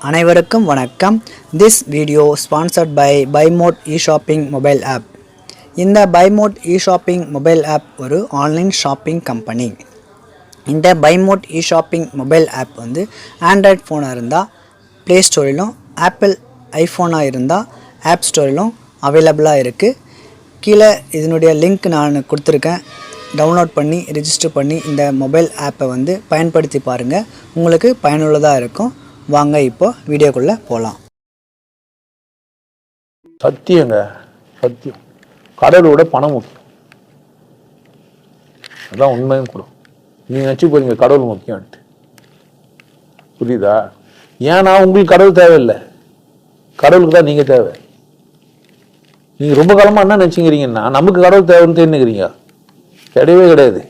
அனைவருக்கும் வணக்கம். This video sponsored by BuyMode e-shopping mobile app. இந்த BuyMode e-shopping mobile app ஒரு ஆன்லைன் ஷாப்பிங் கம்பெனி. இந்த BuyMode e-shopping mobile app வந்து Android ஃபோனாக இருந்தால் ப்ளே ஸ்டோரிலும், ஆப்பிள் ஐஃபோனாக இருந்தால் ஆப் ஸ்டோரிலும் அவைலபிளாக இருக்குது. கீழே இதனுடைய லிங்க் நான் கொடுத்துருக்கேன். டவுன்லோட் பண்ணி ரெஜிஸ்டர் பண்ணி இந்த மொபைல் ஆப்பை வந்து பயன்படுத்தி பாருங்கள். உங்களுக்கு பயனுள்ளதாக இருக்கும். வாங்க இப்போ வீடியோக்குள்ளே போகலாம். சத்தியங்க, சத்தியம். கடவுளோட பணம் முக்கியம், அதான் உண்மையும் கூட. நீங்கள் நினச்சி போறீங்க கடவுள் முக்கியம்ட்டு. புரியுதா? ஏன்னா உங்களுக்கு கடவுள் தேவையில்லை, கடவுளுக்கு தான் நீங்கள் தேவை. நீங்கள் ரொம்ப காலமாக என்ன நினச்சிக்கிறீங்கன்னா நமக்கு கடவுள் தேவைன்னு தெரிஞ்சுக்கிறீங்க. கிடையவே கிடையாது.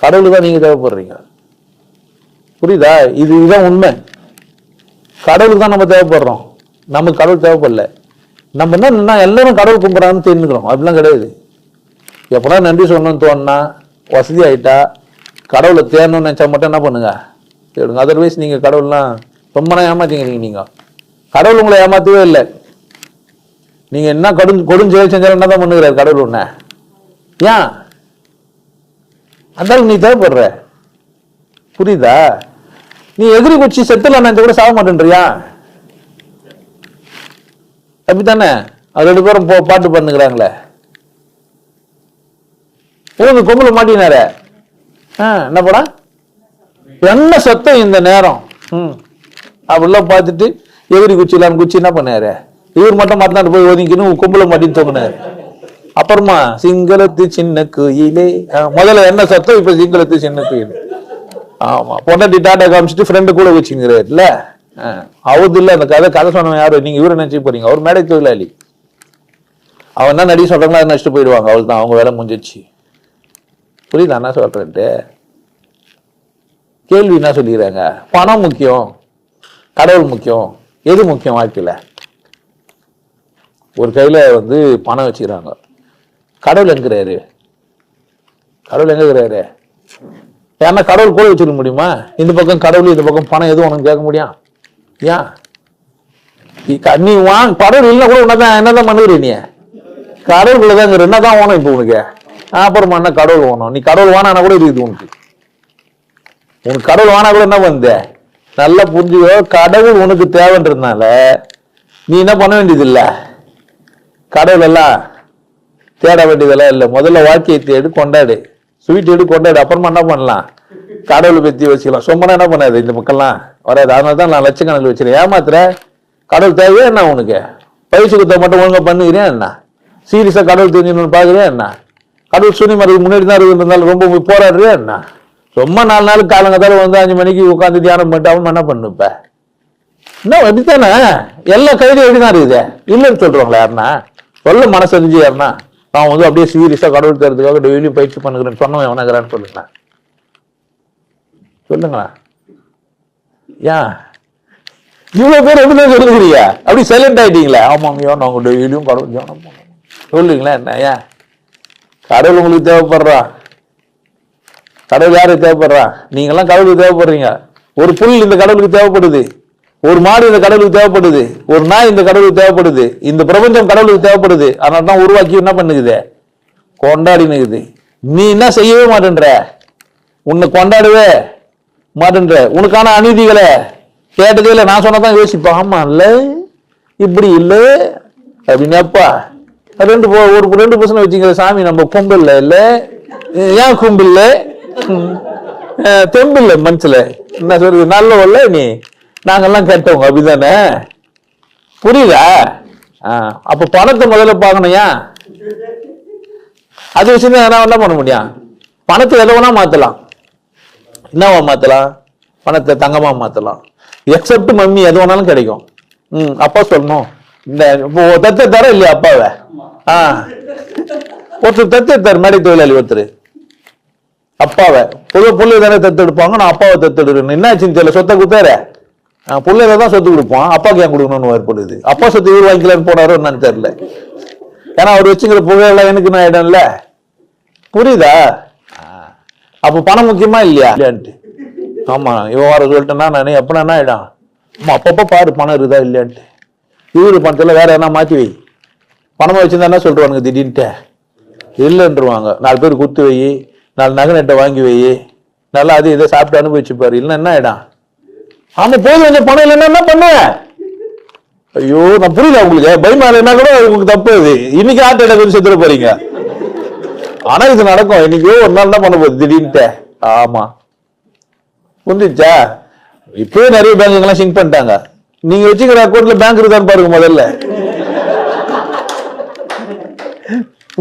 கடவுளுக்கு தான் நீங்கள் தேவைப்படுறீங்க. புரியுதா? இதுதான் உண்மை. கடவுளுக்கு தான் நம்ம தேவைப்படுறோம், நமக்கு கடவுள் தேவைப்படல. நம்ம என்ன எல்லாரும் கடவுள் கும்பிட்றான்னு தெரிஞ்சுக்கிறோம். அப்படிலாம் கிடையாது. எப்படா நன்றி சொல்லணும்னு தோணுனா, வசதி ஆகிட்டா, கடவுளை தேடணும்னு நினச்சா மட்டும் என்ன பண்ணுங்க, தேடுங்க. அதர்வைஸ் நீங்கள் கடவுள்லாம் ரொம்ப நாள் ஏமாத்திங்கிறீங்க. நீங்கள் கடவுள் உங்களை ஏமாற்றவே இல்லை. நீங்கள் என்ன கொடுஞ்செயல் செஞ்சாலும் என்ன தான் பண்ணுகிறார் கடவுள் ஒன்று. ஏன் அந்த நீ தேவைப்படுற? புரியுதா? நீ எதிரி குச்சி செத்துல கூட சாக மாட்டேன்றியா? அப்படித்தானே? அது 2 பேரும் பாட்டு பண்ணுகிறாங்களே, கொம்புல மாட்டினார என்ன படா என்ன சத்தம் இந்த நேரம் அப்படிலாம் பார்த்துட்டு எதிரி குச்சிலான்னு குச்சி என்ன பண்ணாரு, இவர் மட்டும் மாட்டினாட்டு போய் ஒதுங்கின்னு கொம்புல மாட்டின்னு தோங்கினாரு. அப்புறமா சிங்களத்து சின்ன குயிலே, முதல்ல என்ன சத்தம், இப்ப சிங்களத்து சின்ன குயிலே. ஆமா, பொண்டாட்டி டாட்டா காமிச்சிட்டு ஃப்ரெண்டு கூட வச்சுங்கிறாரு இல்ல. அவது இல்ல அந்த கதை சொன்ன யாரு? நீங்க இவரை நினைச்சு போறீங்க. அவர் மேடை தொழிலாளி. அவன் என்ன நடி சொல்றாங்களோ அதை நினைச்சிட்டு போயிடுவாங்க. அவள் தான், அவங்க வேலை முடிஞ்சிச்சு. புரியுதா என்ன சொல்றேன்ட்டு? கேள்வி என்ன சொல்லிக்கிறாங்க? பணம் முக்கியம், கடவுள் முக்கியம். எது முக்கியம் வாழ்க்கையில? ஒரு கையில வந்து பணம் வச்சுக்கிறாங்க. கடவுள் எங்கிறாரு? கடவுள் எங்க இருக்கிறாரு? ஏன்னா கடவுள் கூட வச்சுக்க முடியுமா? இந்த பக்கம் கடவுள், இந்த பக்கம் பணம், எதுவும் உனக்கு கேட்க முடியும்? ஏன் நீ கடவுள் இல்லை கூட உன்னதான் என்னதான் பண்ணுகிற? நீ கடவுளுக்குள்ளதான் என்னதான் ஓணும் இப்போ உனக்கு. அப்புறமா என்ன கடவுள் ஓணும்? நீ கடவுள் வானா கூட இருக்குது உனக்கு. உனக்கு கடவுள் வானா கூட என்ன பண்ணுத? நல்லா புரிஞ்சுக்கோ. கடவுள் உனக்கு தேவைன்றதுனால நீ என்ன பண்ண வேண்டியது இல்லை, கடவுள் எல்லாம் தேட வேண்டியதெல்லாம் இல்லை. முதல்ல வாழ்க்கையை தேடு, கொண்டாடு, ஸ்வீட் எடு, கொண்டாடு. அப்புறமா என்ன பண்ணலாம், கடவுளை பற்றி வச்சுக்கலாம். சும்மா என்ன பண்ணாது, இந்த மக்கள்லாம் வராது. அதனால தான் நான் லட்சக்கணக்கில் வச்சுருக்கேன். ஏமாத்துற? கடவுள் தேவையா என்ன உனக்கு? பயிற்சி கொடுத்த மட்டும் ஒழுங்கா பண்ணுகிறேன் என்ன? சீரியஸா கடவுள் தெரிஞ்சணும்னு பாக்குறேன் என்ன? கடவுள் சுனி மரத்துக்கு முன்னாடி தான் இருந்தாலும் ரொம்ப போராடுறியா என்ன? ரொம்ப 4 நாள் காலங்கத்தால வந்து 5 மணிக்கு உட்காந்து தியானம் பண்ணிட்டு அவன் என்ன பண்ணுப்ப? என்ன எப்படித்தானே எல்லா கையிலும் எப்படிதான் இருக்குது? இல்லைன்னு சொல்றாங்களா யாருன்னா? சொல்ல மனசு அறிஞ்சு யாருன்னா நான் வந்து அப்படியே சீரியஸா கடவுள் தேர்றதுக்காக டெய்லியும் பயிற்சி பண்ணுகிறேன்னு சொன்னவன் எவனாகிறான்னு சொல்லுங்களேன், சொல்லுங்களா? ஏன் இவ்வளவு பேர் எப்படி சொல்லுகிறீங்க? அப்படி சைலண்ட் ஆயிட்டீங்களா? ஆமாமையோ நாங்க டெய்லியும் கடவுள் தியானம் பண்ணணும் சொல்லுங்களா என்ன? ஏன் கடவுள் உங்களுக்கு தேவைப்படுறா? கடவுள் யாருக்கு தேவைப்படுறா? நீங்கெல்லாம் கடவுளுக்கு தேவைப்படுறீங்க. ஒரு புல் இந்த கடவுளுக்கு தேவைப்படுது, ஒரு மாடு இந்த கடவுளுக்கு தேவைப்படுது, ஒரு நாய் இந்த கடவுளுக்கு தேவைப்படுது, இந்த பிரபஞ்சம் கடவுளுக்கு தேவைப்படுது. அதனால தான் உருவாக்கி என்ன பண்ணுக்குது, கொண்டாடினுக்குது. நீ என்ன செய்யவே மாட்டேன்ற, உன்னை கொண்டாடவே மாட்டேன்ற. உனக்கான அநீதிகளை கேட்டதே இல்லை. நான் சொன்னதான் யோசிப்பேன். ஆமா இல்ல இப்படி இல்லை அப்படின்னு. அப்பா 2 பர்சன்ட் வச்சுக்கிற சாமி நம்ம கும்பில்ல இல்ல. ஏன் கும்பில்ல? தெம்பில்ல மனசுல என்ன சொல்றது? நல்ல நீ நாங்கெல்லாம் கேட்டவங்க அப்படிதானே? புரியுதா? அப்ப பணத்தை முதல்ல பார்க்கணும். ஏன் அது வச்சு என்ன பண்ண முடியும்? பணத்தை எதை வேணா மாத்தலாம். என்னவா மாத்தலாம்? பணத்தை தங்கமா மாத்தலாம். எக்ஸப்ட் மம்மி எது வேணாலும் கிடைக்கும். அப்பா சொல்லணும் இந்த தத்தை தர இல்லையா அப்பாவை? ஒருத்தர் தத்தெடுத்தார், மேடை தொழிலாளி ஒருத்தர். அப்பாவை புள்ள தானே தத்தெடுப்பாங்க, நான் அப்பாவை தத்தெடுக்கிறேன். என்ன ஆச்சுன்னு தெரியல, சொத்தை கொடுத்தாரு. பிள்ளைல தான் சொத்து கொடுப்போம், அப்பாவுக்கு ஏன் கொடுக்கணும்னு ஏற்படுது. அப்பா சொத்து இவர் வாங்கிக்கலான்னு போனாரோ என்னன்னு தெரியல. ஏன்னா அவர் வச்சுக்கிற புகையெல்லாம் எனக்கு நான் இடம் இல்ல. புரியுதா? அப்ப பணம் முக்கியமா இல்லையா? ஆமா, இவன் வர சொல்லிட்டேன்னா நான் எப்ப என்ன ஆயிடும், அப்பப்போ பாரு பணம் இருக்குதா இல்லையான்ட்டு. இவரு பணத்தில் வேற என்ன மாற்றி வை. பணமாக வச்சுருந்தா என்ன சொல்றானுங்க திடீர்னுட்டு இல்லைன்றுவாங்க. 4 பேர் குத்து வை, 4 நகை நட்டை வாங்கி வை, நல்லா அது இதை சாப்பிட்டு அனுபவிச்சுப்பாரு. இல்லைன்னா என்ன ஆயிடும்? ஆமா போதும் கொஞ்சம் பணம் இல்லைன்னா என்ன பண்ண? ஐயோ நான் புரியல உங்களுக்கு. பயமா இல்லைன்னா கூட உங்களுக்கு தப்பு. அது இன்னைக்கு ஹார்ட் அட்டாக் செத்துட போறீங்க. ஆனா இது நடக்கும். இன்னைக்கு ஒரு நாள் என்ன பண்ண போகுது திடீர்னுட்டு. ஆமா புரிஞ்சிச்சா? இப்பவே நிறைய பேங்க் சிங்க் பண்ணிட்டாங்க. நீங்க வச்சுக்கிற அக்கௌண்ட்ல பேங்க் இருக்கான்னு பாருங்க முதல்ல.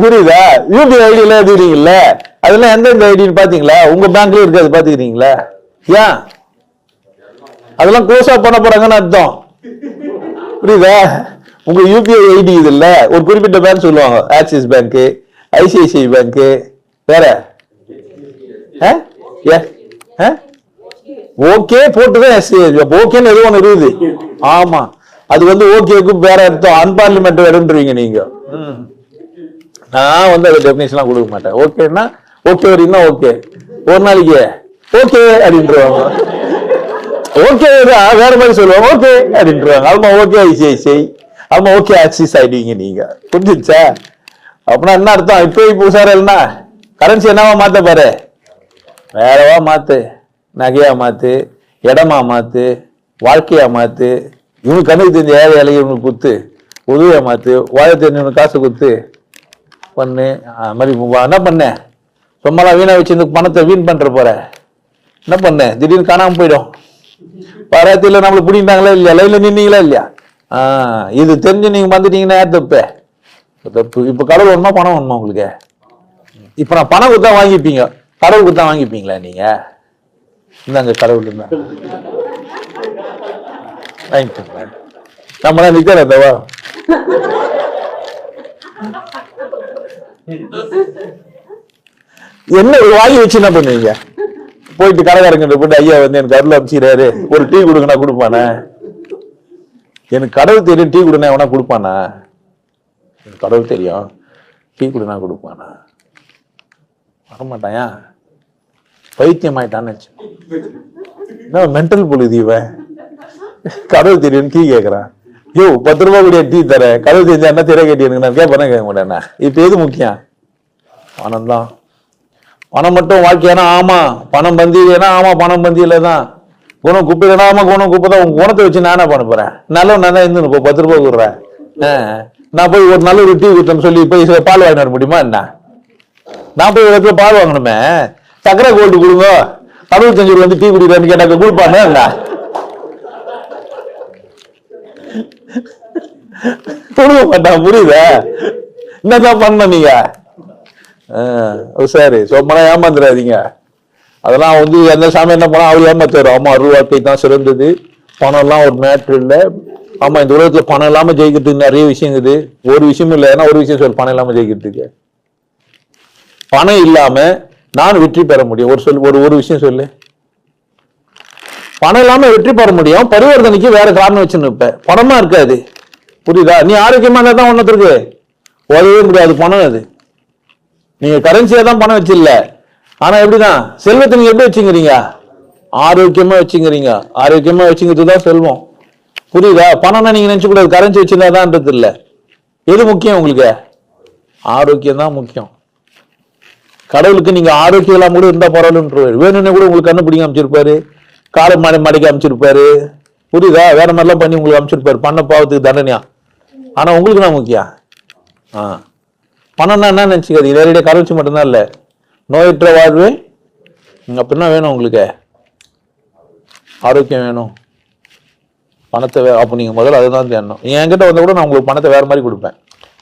புரியுதா? யூபிஐ ஐடியில எழுதுறீங்கல்ல, அதெல்லாம் எந்தெந்த ஐடின்னு பாத்தீங்களா? உங்க பேங்க்ல இருக்காது பாத்துக்கிறீங்களா? ஏன் அதெல்லாம் க்ளோஸ் பண்ண போறாங்கன்னு அர்த்தம். புரியுதா? உங்க யூபிஐ ஐடி இது இல்ல, ஒரு குறிப்பிட்ட பேங்க் சொல்லுவாங்க. ஆக்சிஸ் பேங்க், ஐசிஐசிஐ பேங்க், வேற ஓகே போட்டுதான் ஓகேன்னு எதுவும் ஒண்ணு இருக்குது. ஆமா அது ஓகேக்கு வேற அர்த்தம். அன்பார்லிமெண்ட் வேறுன்றீங்க நீங்க. நான் அது டெபினிஷன்லாம் கொடுக்க மாட்டேன். ஓகேன்னா ஓகே வரீங்கன்னா ஓகே, ஒரு நாளைக்கு ஓகே அப்படின்றாங்க. ஓகே வேற மாதிரி சொல்லுவாங்க ஓகே அப்படின்றாங்க. ஆமா ஓகே ஐசிஐசிஐ, ஆமா ஓகே ஆக்சிஸ் ஆயிடுவீங்க நீங்க. புரிஞ்சிச்சா? அப்படின்னா என்ன அர்த்தம்? இப்போ உசாரா இல்லைன்னா கரன்சி என்னவா மாத்த பாரு, வேறவா மாத்து, நகையா மாத்து, இடமா மாத்து, வாழ்க்கையா மாத்து. இவனுக்கு கண்ணுக்கு தெரிஞ்ச ஏழை இலையை இவனுக்கு குத்து, உதவியா மாத்து, வாழ தெரிஞ்சவனுக்கு காசு குத்து பண்ணு. மாதிரி என்ன பண்ண? சும்மாலாம் வீணா வச்சு இந்த பணத்தை வீண் பண்ற போற. என்ன பண்ண? திடீர்னு காணாம போயிடும். பாராத்தில நம்மளை பிடிக்கிட்டாங்களா இல்லையா? லைன்ல நின்னீங்களா இல்லையா? இது தெரிஞ்சு நீங்க வந்துட்டீங்கன்னா யார் தப்பு? தப்பு. இப்ப கடவுள் வேணுமா பணம் வேணுமா உங்களுக்கு? இப்ப நான் பணம் கொடுத்தா வாங்கிப்பீங்க, கடவுள் கொடுத்தா வாங்கிப்பீங்களா நீங்க? இந்தாங்க கடவுள் இருந்தா வாங்கிக்கோங்க. நம்ம நிக்கிறதவா என்ன வாங்கி வச்சு என்ன பண்ணுவீங்க? போயிட்டு கடைக்காரங்க போட்டு ஐயா எனக்கு அருள் அமைச்சிக்கிறாரு, ஒரு டீ கொடுங்கண்ணா கொடுப்பானே? எனக்கு கடவுள் தெரியும், டீ கொடுனா எவனா கொடுப்பானா? எனக்கு கடவுள் தெரியும், டீ கொடுனா கொடுப்பானா? வரமாட்டாயா? பைத்தியம் ஆயிட்டான்னு மென்டல் பொழுது இவன். கடவுள் தெரியும் டீ கேட்கறான். யோ 10 ரூபாய் கூட டீ தர, கடவுள் தெரிஞ்சா என்ன தெரிய கேட்டி எனக்கு நான் கேட்பேன் கேட்க மாட்டேன்னா? இப்ப எது முக்கியம்? பணம் தான். பணம் மட்டும் வாழ்க்கையானா? ஆமா. பணம் பந்தியிலனா? ஆமா பணம் பந்தியில தான். குணம் குப்பைனா? ஆமா குணம் குப்பை தான். உங்க குணத்தை வச்சு நான் என்ன பண்ண போறேன்? நல்ல நான் தான் இருந்து 10 ரூபாய் கொடுறேன். நான் போய் ஒரு நல்ல ஒரு டீ கொடுத்தேன்னு சொல்லி போய் பால் வாங்கிட முடியுமா என்ன? நான் போய் ஒரு இடத்துல பால் வாங்கணுமே, சக்கரை கோல்டு கொடுங்க, 65 ரூபாய் டீ குடிக்கிறேன்னு கேட்டாக்க கொடுப்பானே என்ன? கொடுக்க மாட்டான். புரியுதா? என்னதான் பண்ண நீங்க? சரி சொன்னா ஏமாந்துடாதீங்க. அதெல்லாம் எந்த சாமி என்ன பண்ணா அவர் ஏமாத்தாரு. ஆமா அருள் வாழ்க்கை தான் சிறந்தது, பணம் எல்லாம் ஒரு மேட்ரு இல்லை. ஆமா இந்த உலகத்துல பணம் இல்லாம ஜெயிக்கிறதுக்கு நிறைய விஷயம் இருக்குது. ஒரு விஷயமும் இல்லை. ஏன்னா ஒரு விஷயம் சொல்லு, பணம் இல்லாம ஜெயிக்கிறதுக்கு. பணம் இல்லாம நான் வெற்றி பெற முடியும். ஒரு விஷயம் சொல்லு. பணம் இல்லாம வெற்றி பெற முடியும், பரிவர்த்தனைக்கு வேற காரணம் வச்சுன்னு இருப்ப, பணமா இருக்காது. புரியுதா? நீ ஆரோக்கியமா இருந்தா தான் ஒன்னத்துக்கு உதவே முடியாது. பணம் அது நீங்க கரன்சியா தான் பணம் வச்சில்ல. ஆனா எப்படிதான் செல்வத்தை நீங்க எப்படி வச்சுக்கிறீங்க? ஆரோக்கியமா வச்சுக்கிறீங்க. ஆரோக்கியமா வச்சுக்கிறது தான் செல்வம். புரியுதா? பணம்னா நீங்க நினைச்சு கூடாது கரன்சி வச்சிருந்தாதான் இல்ல. எது முக்கியம் உங்களுக்கு? ஆரோக்கியம் தான் முக்கியம். கடவுளுக்கு நீங்க ஆரோக்கியம் எல்லாம் கூட இருந்தா பரவாயில்லன்றாரு. வேணும்னு கூட உங்களுக்கு கண்ணு பிடிக்க அமைச்சிருப்பாரு, காலை மடைக்க அமைச்சிருப்பாரு. புரியுதா? வேற மாதிரிலாம் பண்ணி உங்களுக்கு அமைச்சிருப்பாரு, பண்ண பாவத்துக்கு தண்டனையா. ஆனா உங்களுக்கு தான் முக்கியம். பணம்னா என்ன நினைச்சுக்காது, நேரடியாக கரன்சி மட்டும்தான் இல்ல, நோயற்ற வாழ்வு. அப்படின்னா வேணும் உங்களுக்கு ஆரோக்கியம் வேணும், பணத்தை அப்போ நீங்க முதல்ல அதுதான் தேடணும். என்கிட்ட வந்தா கூட நான் உங்களுக்கு பணத்தை வேற மாதிரி கொடுப்பேன்.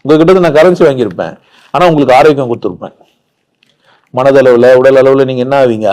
உங்ககிட்ட நான் கரன்சி வாங்கியிருப்பேன், ஆனா உங்களுக்கு ஆரோக்கியம் கொடுத்துருப்பேன். மனதளவுல உடல் அளவுல நீங்க என்ன ஆவீங்க?